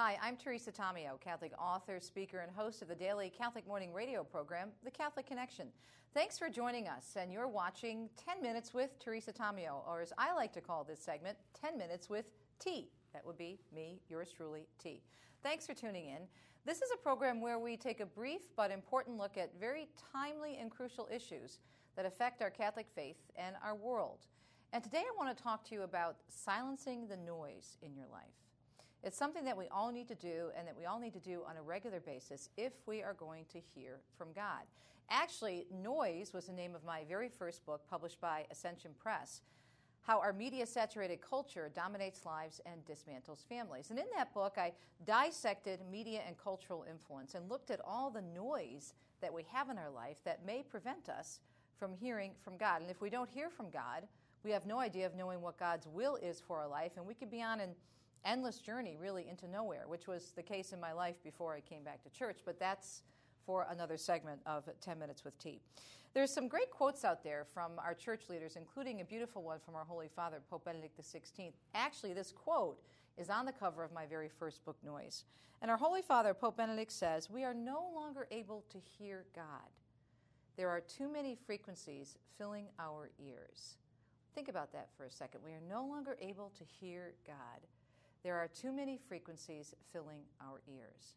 Hi, I'm Teresa, Tomeo, Catholic author, speaker, and host of the daily Catholic morning radio program, The Catholic Connection. Thanks for joining us, and you're watching 10 Minutes with Teresa Tomeo, or as I like to call this segment, 10 Minutes with T. That would be me, yours truly, T. Thanks for tuning in. This is a program where we take a brief but important look at very timely and crucial issues that affect our Catholic faith and our world. And today I want to talk to you about silencing the noise in your life. It's something that we all need to do and that we all need to do on a regular basis if we are going to hear from God. Actually, Noise was the name of my very first book published by Ascension Press, How Our Media-Saturated Culture Dominates Lives and Dismantles Families. And in that book, I dissected media and cultural influence and looked at all the noise that we have in our life that may prevent us from hearing from God. And if we don't hear from God, we have no idea of knowing what God's will is for our life, and we could be on an endless journey really into nowhere, which was the case in my life before I came back to church, but that's for another segment of 10 Minutes with T. There's some great quotes out there from our church leaders, including a beautiful one from our Holy Father, Pope Benedict XVI. Actually, this quote is on the cover of my very first book, Noise. And our Holy Father, Pope Benedict, says, "We are no longer able to hear God. There are too many frequencies filling our ears." Think about that for a second. We are no longer able to hear God. There are too many frequencies filling our ears.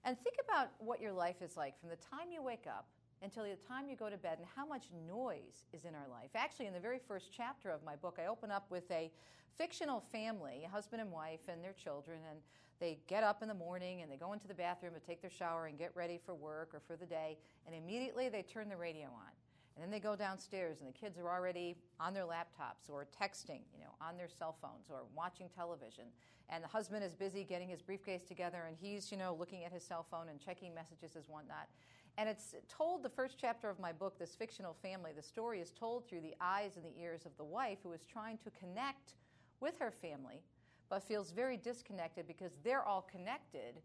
And think about what your life is like from the time you wake up until the time you go to bed and how much noise is in our life. Actually, in the very first chapter of my book, I open up with a fictional family, a husband and wife and their children, and they get up in the morning and they go into the bathroom to take their shower and get ready for work or for the day, and immediately they turn the radio on. And then they go downstairs and the kids are already on their laptops or texting, on their cell phones or watching television. And the husband is busy getting his briefcase together and he's, looking at his cell phone and checking messages and whatnot. And it's told, the first chapter of my book, this fictional family, the story is told through the eyes and the ears of the wife who is trying to connect with her family, but feels very disconnected because they're all connected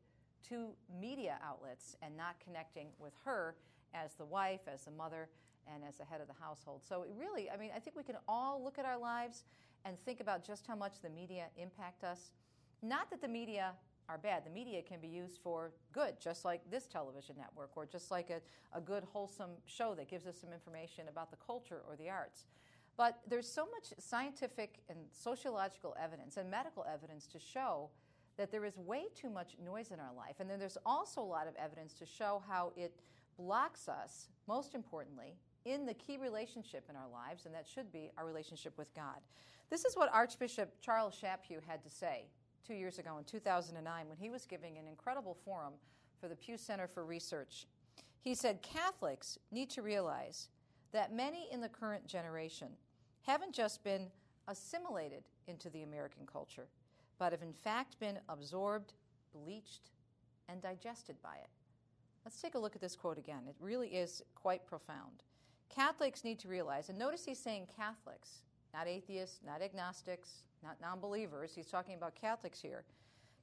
to media outlets and not connecting with her as the wife, as the mother, and as the head of the household. So it really, I think we can all look at our lives and think about just how much the media impact us. Not that the media are bad. The media can be used for good, just like this television network, or just like a good, wholesome show that gives us some information about the culture or the arts. But there's so much scientific and sociological evidence and medical evidence to show that there is way too much noise in our life. And then there's also a lot of evidence to show how it blocks us, most importantly, in the key relationship in our lives, and that should be our relationship with God. This is what Archbishop Charles Chaput had to say 2 years ago in 2009 when he was giving an incredible forum for the Pew Center for Research. He said, "Catholics need to realize that many in the current generation haven't just been assimilated into the American culture, but have in fact been absorbed, bleached, and digested by it." Let's take a look at this quote again. It really is quite profound. Catholics need to realize, and notice he's saying Catholics, not atheists, not agnostics, not non-believers. He's talking about Catholics here.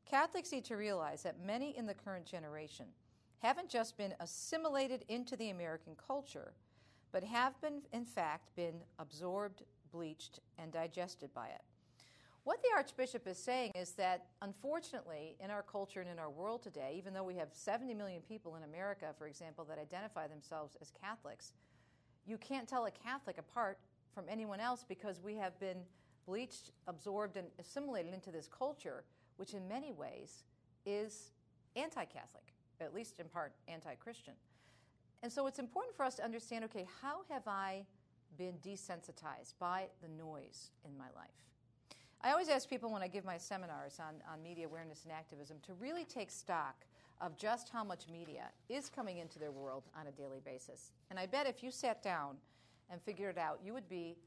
Catholics need to realize that many in the current generation haven't just been assimilated into the American culture, but have been, in fact, been absorbed, bleached, and digested by it. What the Archbishop is saying is that, unfortunately, in our culture and in our world today, even though we have 70 million people in America, for example, that identify themselves as Catholics, you can't tell a Catholic apart from anyone else because we have been bleached, absorbed, and assimilated into this culture, which in many ways is anti-Catholic, at least in part anti-Christian. And so it's important for us to understand, okay, how have I been desensitized by the noise in my life? I always ask people when I give my seminars on media awareness and activism to really take stock of just how much media is coming into their world on a daily basis. And I bet if you sat down and figured it out, you would be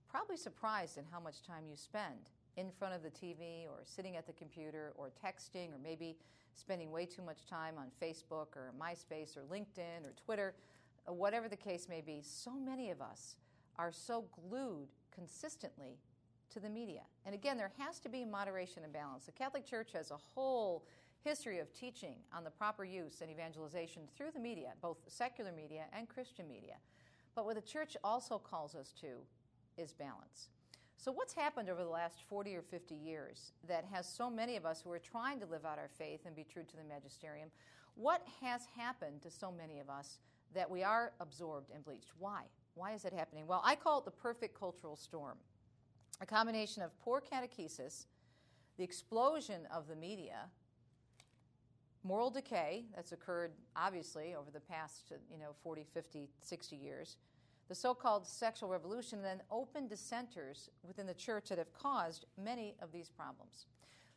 probably surprised at how much time you spend in front of the TV or sitting at the computer or texting or maybe spending way too much time on Facebook or MySpace or LinkedIn or Twitter, whatever the case may be. So many of us are so glued consistently to the media. And again, there has to be moderation and balance. The Catholic Church has a whole history of teaching on the proper use and evangelization through the media, both secular media and Christian media. But what the Church also calls us to is balance. So what's happened over the last 40 or 50 years that has so many of us who are trying to live out our faith and be true to the magisterium? What has happened to so many of us that we are absorbed and bleached? Why? Why is it happening? Well, I call it the perfect cultural storm. A combination of poor catechesis, the explosion of the media, moral decay that's occurred obviously over the past 40, 50, 60 years, the so-called sexual revolution, and then open dissenters within the church that have caused many of these problems.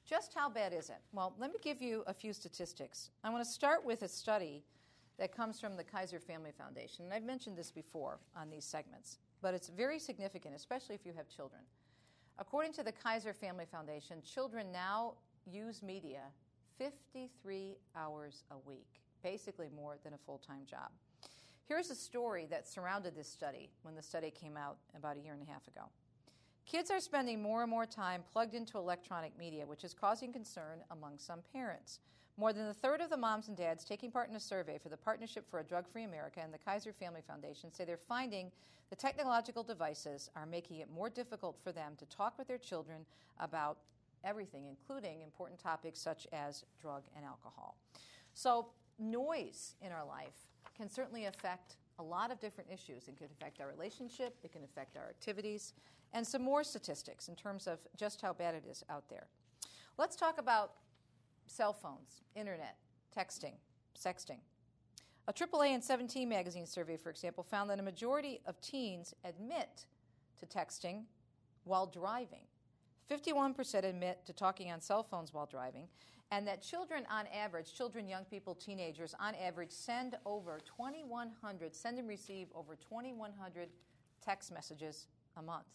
Just how bad is it? Well, let me give you a few statistics. I want to start with a study that comes from the Kaiser Family Foundation, and I've mentioned this before on these segments, but it's very significant, especially if you have children. According to the Kaiser Family Foundation, children now use media 53 hours a week, basically more than a full-time job. Here's a story that surrounded this study when the study came out about a year and a half ago. Kids are spending more and more time plugged into electronic media, which is causing concern among some parents. More than a third of the moms and dads taking part in a survey for the Partnership for a Drug-Free America and the Kaiser Family Foundation say they're finding the technological devices are making it more difficult for them to talk with their children about everything, including important topics such as drug and alcohol. So noise in our life can certainly affect a lot of different issues. It can affect our relationship, it can affect our activities, and some more statistics in terms of just how bad it is out there. Let's talk about cell phones, internet, texting, sexting. A AAA and 17 magazine survey, for example, found that a majority of teens admit to texting while driving. 51% admit to talking on cell phones while driving, and that children on average, children, young people, teenagers on average send and receive over 2,100 text messages a month.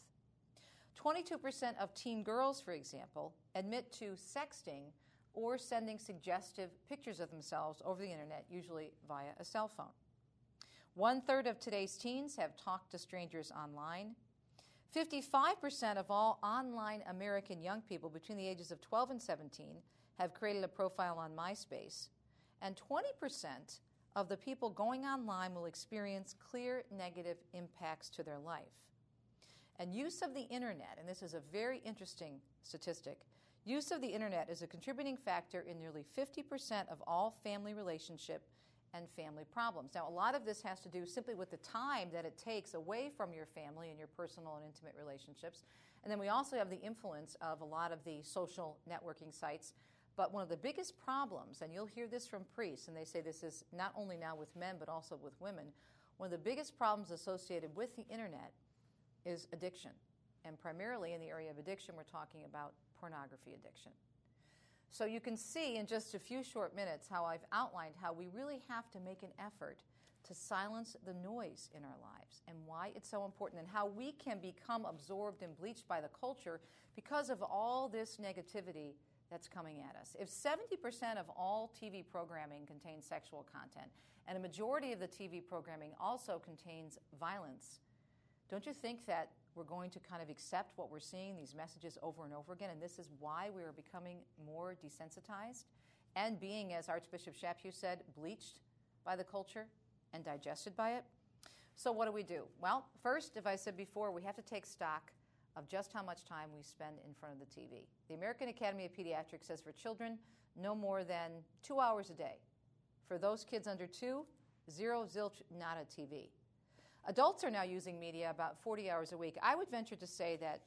22% of teen girls, for example, admit to sexting or sending suggestive pictures of themselves over the internet, usually via a cell phone. 1/3 of today's teens have talked to strangers online. 55% of all online American young people between the ages of 12 and 17 have created a profile on MySpace. And 20% of the people going online will experience clear negative impacts to their life. And use of the internet, and this is a very interesting statistic, use of the internet is a contributing factor in nearly 50% of all family relationship and family problems. Now, a lot of this has to do simply with the time that it takes away from your family and your personal and intimate relationships. And then we also have the influence of a lot of the social networking sites. But one of the biggest problems, and you'll hear this from priests, and they say this is not only now with men but also with women, one of the biggest problems associated with the internet is addiction. And primarily in the area of addiction, we're talking about pornography addiction. So you can see in just a few short minutes how I've outlined how we really have to make an effort to silence the noise in our lives and why it's so important and how we can become absorbed and bleached by the culture because of all this negativity that's coming at us. If 70% of all TV programming contains sexual content and a majority of the TV programming also contains violence, don't you think that we're going to kind of accept what we're seeing, these messages over and over again? And this is why we are becoming more desensitized and being, as Archbishop Chaput said, bleached by the culture and digested by it. So what do? Well, first, as I said before, we have to take stock of just how much time we spend in front of the TV. The American Academy of Pediatrics says for children, no more than 2 hours a day. For those kids under 2, zero, zilch, nada TV. Adults are now using media about 40 hours a week. I would venture to say that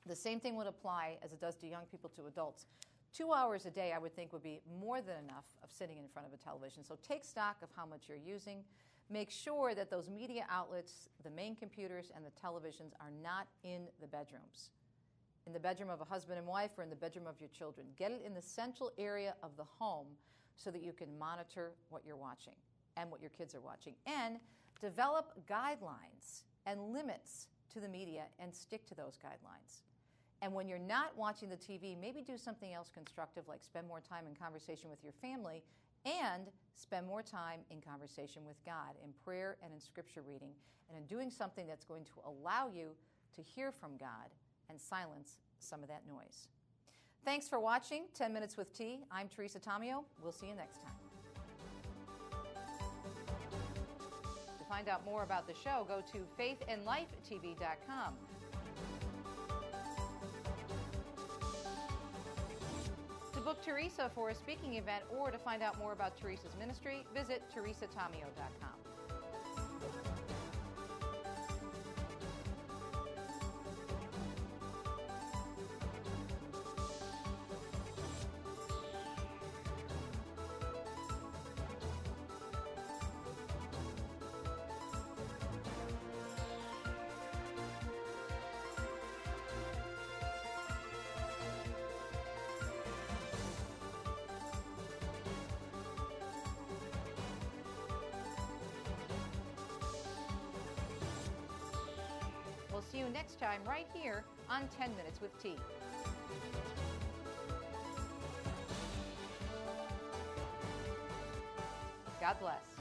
the same thing would apply as it does to young people to adults. 2 hours a day, I would think, would be more than enough of sitting in front of a television. So take stock of how much you're using. Make sure that those media outlets, the main computers and the televisions, are not in the bedrooms. In the bedroom of a husband and wife or in the bedroom of your children. Get it in the central area of the home so that you can monitor what you're watching and what your kids are watching. And develop guidelines and limits to the media and stick to those guidelines. And when you're not watching the TV, maybe do something else constructive, like spend more time in conversation with your family and spend more time in conversation with God, in prayer and in scripture reading, and in doing something that's going to allow you to hear from God and silence some of that noise. Thanks for watching 10 Minutes with T. I'm Teresa Tomeo. We'll see you next time. To find out more about the show, go to faithandlifetv.com. book Teresa for a speaking event or to find out more about Teresa's ministry, visit teresatomeo.com. We'll see you next time right here on 10 Minutes with T. God bless.